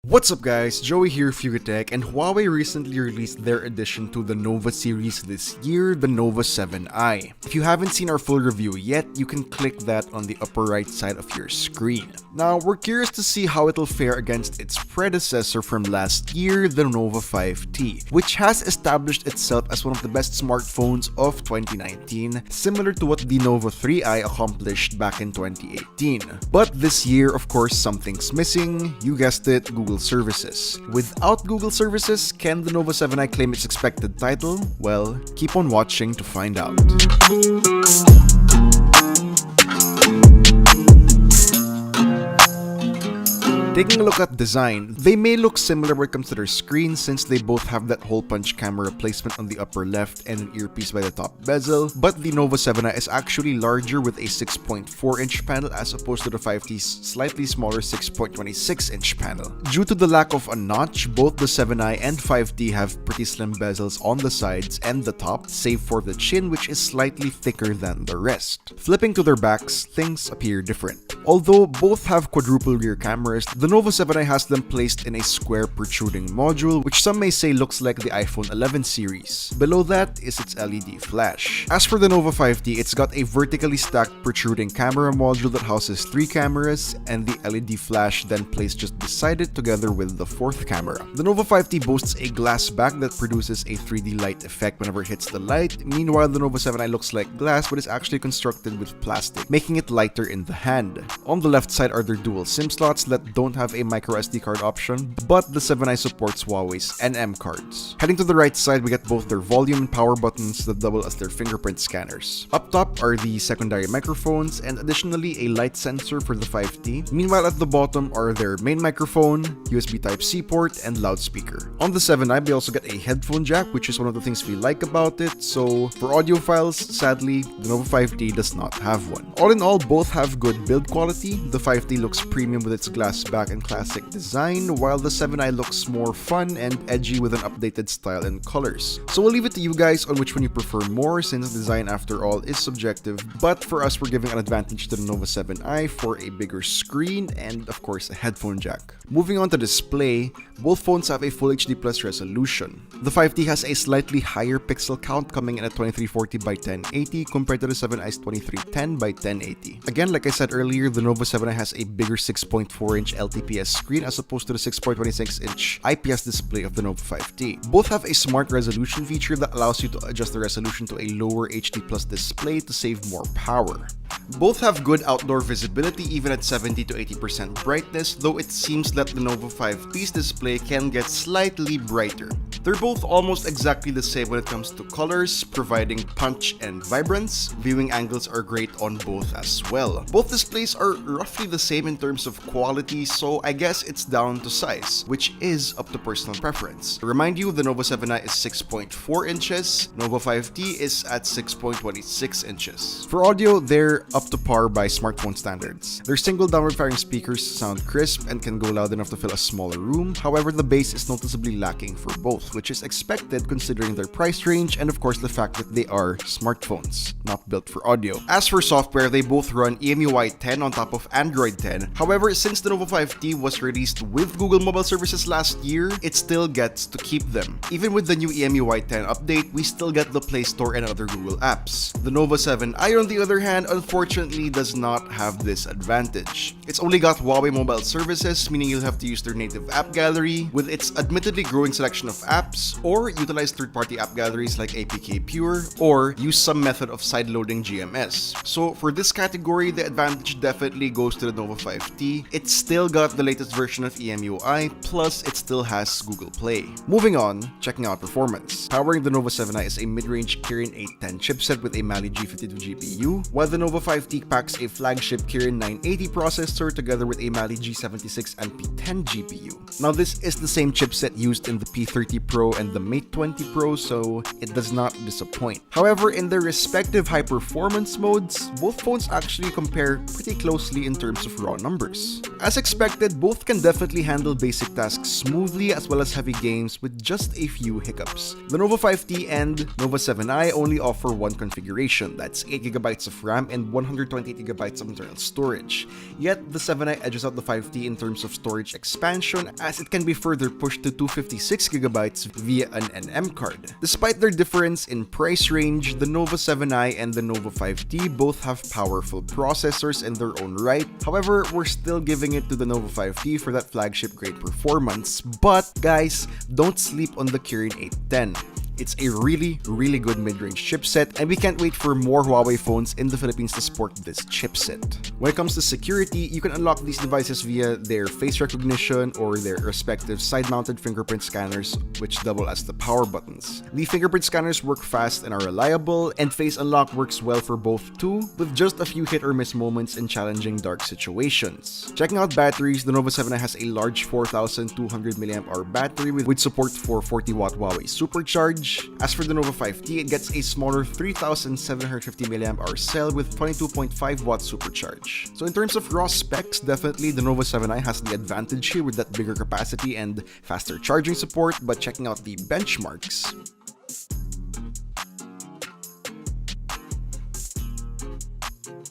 What's up guys, Joey here, Fugatech, and Huawei recently released their addition to the Nova series this year, the Nova 7i. If you haven't seen our full review yet, you can click that on the upper right side of your screen. Now, we're curious to see how it'll fare against its predecessor from last year, the Nova 5T, which has established itself as one of the best smartphones of 2019, similar to what the Nova 3i accomplished back in 2018. But this year, of course, something's missing. You guessed it, Google services. Without Google services, can the Nova 7i claim its expected title? Well, keep on watching to find out. Taking a look at design, they may look similar when it comes to their screens since they both have that hole punch camera placement on the upper left and an earpiece by the top bezel, but the Nova 7i is actually larger with a 6.4-inch panel as opposed to the 5T's slightly smaller 6.26-inch panel. Due to the lack of a notch, both the 7i and 5T have pretty slim bezels on the sides and the top, save for the chin which is slightly thicker than the rest. Flipping to their backs, things appear different. Although both have quadruple rear cameras, the Nova 7i has them placed in a square protruding module, which some may say looks like the iPhone 11 series. Below that is its LED flash. As for the Nova 5T, it's got a vertically stacked protruding camera module that houses 3 cameras, and the LED flash then placed just beside it together with the 4th camera. The Nova 5T boasts a glass back that produces a 3D light effect whenever it hits the light. Meanwhile, the Nova 7i looks like glass but is actually constructed with plastic, making it lighter in the hand. On the left side are their dual SIM slots that don't have a micro SD card option, but the 7i supports Huawei's NM cards. Heading to the right side, we get both their volume and power buttons that double as their fingerprint scanners. Up top are the secondary microphones and additionally a light sensor for the 5T. Meanwhile, at the bottom are their main microphone, USB Type-C port, and loudspeaker. On the 7i, we also get a headphone jack, which is one of the things we like about it, so for audiophiles, sadly, the Nova 5T does not have one. All in all, both have good build quality. The 5T looks premium with its glass back and classic design, while the 7i looks more fun and edgy with an updated style and colors. So we'll leave it to you guys on which one you prefer more, since design after all is subjective, but for us we're giving an advantage to the Nova 7i for a bigger screen and of course a headphone jack. Moving on to display, both phones have a Full HD Plus resolution. The 5T has a slightly higher pixel count coming in at 2340 by 1080 compared to the 7i's 2310 by 1080. Again, like I said earlier, the Nova 7i has a bigger 6.4-inch LTPS screen as opposed to the 6.26-inch IPS display of the Nova 5T. Both have a smart resolution feature that allows you to adjust the resolution to a lower HD Plus display to save more power. Both have good outdoor visibility even at 70 to 80% brightness, though it seems that the Nova 5T's display can get slightly brighter. They're both almost exactly the same when it comes to colors, providing punch and vibrance. Viewing angles are great on both as well. Both displays are roughly the same in terms of quality, so I guess it's down to size, which is up to personal preference. To remind you, the Nova 7i is 6.4 inches, Nova 5T is at 6.26 inches. For audio, they're up to par by smartphone standards. Their single downward-firing speakers sound crisp and can go loud enough to fill a smaller room. However, the bass is noticeably lacking for both, which is expected considering their price range and of course the fact that they are smartphones, not built for audio. As for software, they both run EMUI 10 on top of Android 10. However, since the Nova 5T was released with Google Mobile Services last year, it still gets to keep them. Even with the new EMUI 10 update, we still get the Play Store and other Google apps. The Nova 7i, on the other hand, unfortunately does not have this advantage. It's only got Huawei Mobile Services, meaning you'll have to use their native app gallery with its admittedly growing selection of apps, or utilize third-party app galleries like APK Pure, or use some method of side-loading GMS. So for this category, the advantage definitely goes to the Nova 5T. It's still got the latest version of EMUI, plus it still has Google Play. Moving on, checking out performance. Powering the Nova 7i is a mid-range Kirin 810 chipset with a Mali G52 GPU, while the Nova 5T packs a flagship Kirin 980 processor together with a Mali G76 and P10 GPU. Now this is the same chipset used in the P30 Pro and the Mate 20 Pro, so it does not disappoint. However, in their respective high-performance modes, both phones actually compare pretty closely in terms of raw numbers. As expected, both can definitely handle basic tasks smoothly as well as heavy games with just a few hiccups. The Nova 5T and Nova 7i only offer one configuration, that's 8GB of RAM and 128GB of internal storage. Yet, the 7i edges out the 5T in terms of storage expansion as it can be further pushed to 256GB via an NM card. Despite their difference in price range, the Nova 7i and the Nova 5T both have powerful processors in their own right. However, we're still giving it to the Nova 5T for that flagship grade performance. But guys, don't sleep on the Kirin 810. It's a really good mid-range chipset, and we can't wait for more Huawei phones in the Philippines to support this chipset. When it comes to security, you can unlock these devices via their face recognition or their respective side-mounted fingerprint scanners, which double as the power buttons. The fingerprint scanners work fast and are reliable, and face unlock works well for both too, with just a few hit or miss moments in challenging dark situations. Checking out batteries, the Nova 7i has a large 4200 mAh battery with support for 40W Huawei Supercharge. As for the Nova 5T, it gets a smaller 3750 mAh cell with 22.5W supercharge. So in terms of raw specs, definitely the Nova 7i has the advantage here with that bigger capacity and faster charging support, but checking out the benchmarks.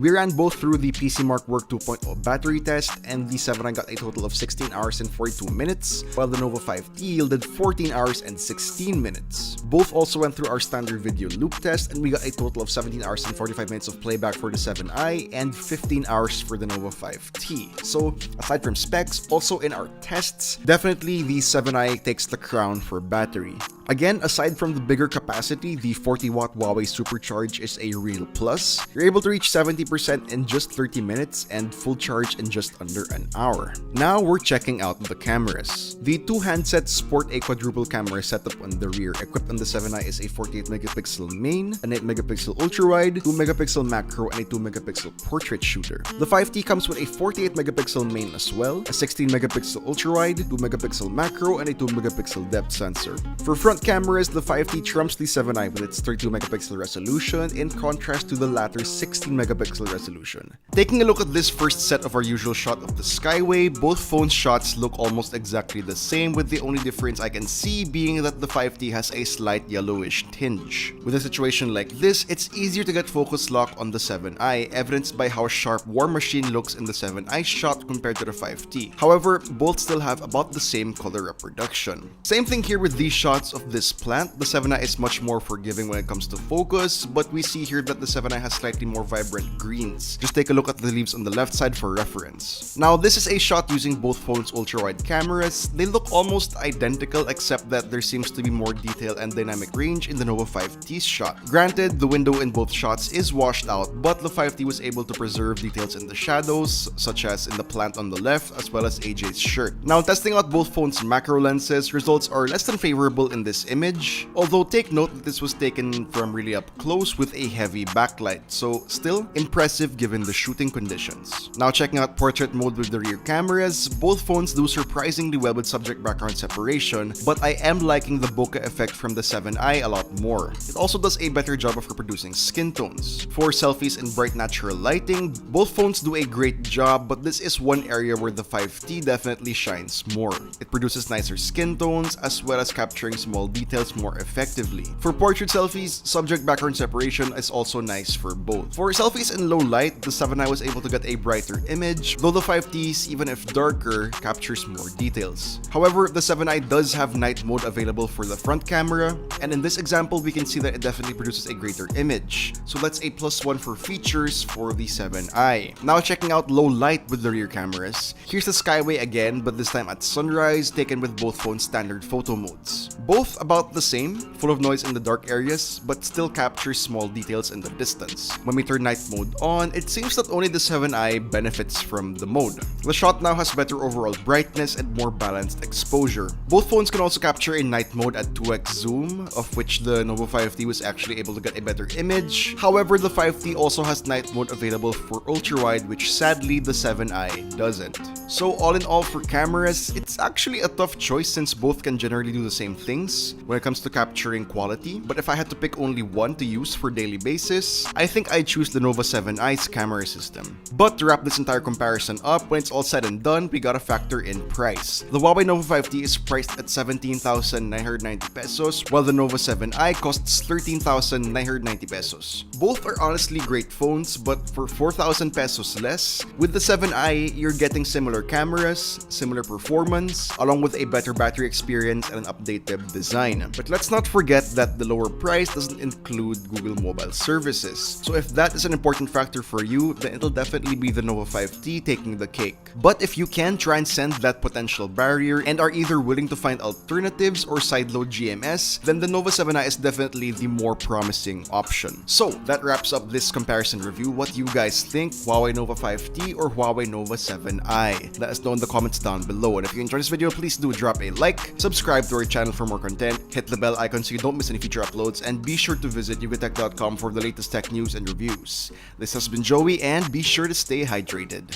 We ran both through the PCMark Work 2.0 battery test, and the 7i got a total of 16 hours and 42 minutes, while the Nova 5T yielded 14 hours and 16 minutes. Both also went through our standard video loop test, and we got a total of 17 hours and 45 minutes of playback for the 7i and 15 hours for the Nova 5T. So aside from specs, also in our tests, definitely the 7i takes the crown for battery. Again, aside from the bigger capacity, the 40W Huawei Supercharge is a real plus. You're able to reach 70% in just 30 minutes and full charge in just under an hour. Now we're checking out the cameras. The two handsets sport a quadruple camera setup on the rear. Equipped on the 7i is a 48MP main, an 8MP ultra-wide, 2MP macro, and a 2MP portrait shooter. The 5T comes with a 48MP main as well, a 16MP ultra-wide, 2MP macro, and a 2MP depth sensor. For front cameras, the 5T trumps the 7i with its 32MP resolution in contrast to the latter's 16MP resolution. Taking a look at this first set of our usual shot of the Skyway, both phones' shots look almost exactly the same, with the only difference I can see being that the 5T has a slight yellowish tinge. With a situation like this, it's easier to get focus lock on the 7i, evidenced by how sharp War Machine looks in the 7i shot compared to the 5T. However, both still have about the same color reproduction. Same thing here with these shots of this plant. The 7i is much more forgiving when it comes to focus, but we see here that the 7i has slightly more vibrant greens. Just take a look at the leaves on the left side for reference. Now, this is a shot using both phones' ultra-wide cameras. They look almost identical except that there seems to be more detail and dynamic range in the Nova 5T's shot. Granted, the window in both shots is washed out, but the 5T was able to preserve details in the shadows, such as in the plant on the left as well as AJ's shirt. Now, testing out both phones' macro lenses, results are less than favorable in this image, although take note that this was taken from really up close with a heavy backlight, so still impressive given the shooting conditions. Now checking out portrait mode with the rear cameras, both phones do surprisingly well with subject background separation, but I am liking the bokeh effect from the 7i a lot more. It also does a better job of reproducing skin tones. For selfies in bright natural lighting, both phones do a great job, but this is one area where the 5T definitely shines more. It produces nicer skin tones as well as capturing small details more effectively. For portrait selfies, subject background separation is also nice for both. For selfies in low light, the 7i was able to get a brighter image, though the 5T's, even if darker, captures more details. However, the 7i does have night mode available for the front camera, and in this example, we can see that it definitely produces a greater image. So that's a +1 for features for the 7i. Now checking out low light with the rear cameras, here's the Skyway again, but this time at sunrise, taken with both phones' standard photo modes. Both about the same, full of noise in the dark areas, but still captures small details in the distance. When we turn night mode on, it seems that only the 7i benefits from the mode. The shot now has better overall brightness and more balanced exposure. Both phones can also capture in night mode at 2x zoom, of which the Nova 5T was actually able to get a better image. However, the 5T also has night mode available for ultra-wide, which sadly the 7i doesn't. So all in all, for cameras, it's actually a tough choice since both can generally do the same things when it comes to capturing quality, but if I had to pick only one to use for daily basis, I think I'd choose the Nova 7i's camera system. But to wrap this entire comparison up, when it's all said and done, we gotta factor in price. The Huawei Nova 5T is priced at 17,990 pesos, while the Nova 7i costs 13,990 pesos. Both are honestly great phones, but for 4,000 pesos less, with the 7i, you're getting similar similar cameras, similar performance, along with a better battery experience and an updated design. But let's not forget that the lower price doesn't include Google Mobile services. So if that is an important factor for you, then it'll definitely be the Nova 5T taking the cake. But if you can transcend that potential barrier and are either willing to find alternatives or sideload GMS, then the Nova 7i is definitely the more promising option. So that wraps up this comparison review. What do you guys think? Huawei Nova 5T or Huawei Nova 7i? Let us know in the comments down below. And if you enjoyed this video, please do drop a like, subscribe to our channel for more content, hit the bell icon so you don't miss any future uploads, and be sure to visit yugatech.com for the latest tech news and reviews. This has been Joey, and be sure to stay hydrated.